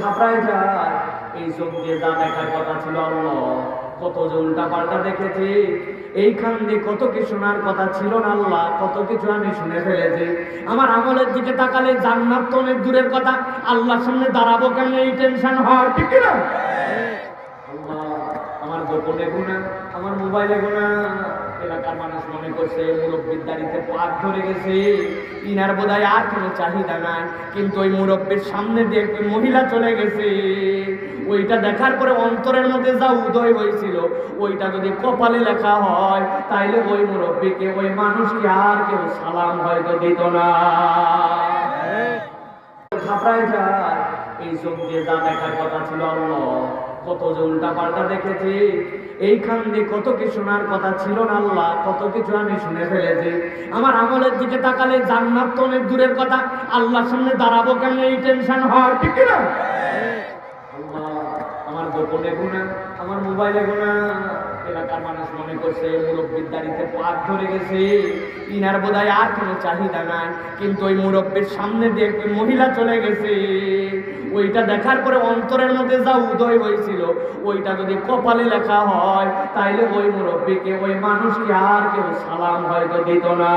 ঘাবড়ায় যায়। এই চোখ দিয়ে যা দেখার কথা ছিল আল্লাহ, কত যে উল্টা পাল্টা দেখেছি। এইখান দিয়ে কত কি শোনার কথা ছিল না আল্লাহ, কত কিছু আমি শুনে ফেলেছি। আমার আমলের দিকে তাকালে জান্নাত তো অনেক দূরের কথা, আল্লাহর সামনে দাঁড়াবো কেমন এই টেনশন হয়, ঠিক না? আল্লাহ, আমার গোপনে গুনাহ, আমার মোবাইলে গুনাহ। এলাকার মানুষ মনে করছে মুরব্বির দাড়িতে পাক ধরে গেছে, ইনার বোধহয় আর কোনো চাহিদা নাই। কিন্তু ওই মুরব্বির সামনে দিয়ে একটি মহিলা চলে গেছে, ওইটা দেখার পরে অন্তরের মধ্যে যা উদয় হয়েছিল, ওইটা যদি কপালে লেখা হয় তাইলে ওই মুরব্বিকে, ওই মানুষকে আর কেউ সালাম হয়তো দিত না। ঘাবড়ায় যায়। এই চোখ দিয়ে যা দেখার কথা ছিল আল্লাহ, কত যে উল্টা পাল্টা দেখেছি। এইখান দিয়ে কত কি শোনার কথা ছিল না আল্লাহ, কত কিছু আমি শুনে ফেলেছি। আমার আমলের দিকে তাকালে জান্নাত তো অনেক দূরের কথা, আল্লাহর সামনে দাঁড়াবো কেমন এই টেনশন হয়, ঠিক না? আল্লাহ, আমার গোপনে গুনাহ, আমার মোবাইলে গুনাহ। এলাকার মানুষ মনে করছে মুরব্বির দাড়িতে পাক ধরে গেছে, ইনার বোধহয় আর কোনো চাহিদা নাই। কিন্তু ওই মুরব্বির সামনে দিয়ে একটি মহিলা চলে গেছে, ওইটা দেখার পরে অন্তরের মধ্যে যা উদয় হয়েছিল, ওইটা যদি কপালে লেখা হয় তাইলে ওই মুরব্বিকে, ওই মানুষকে আর কেউ সালাম হয়তো দিত না।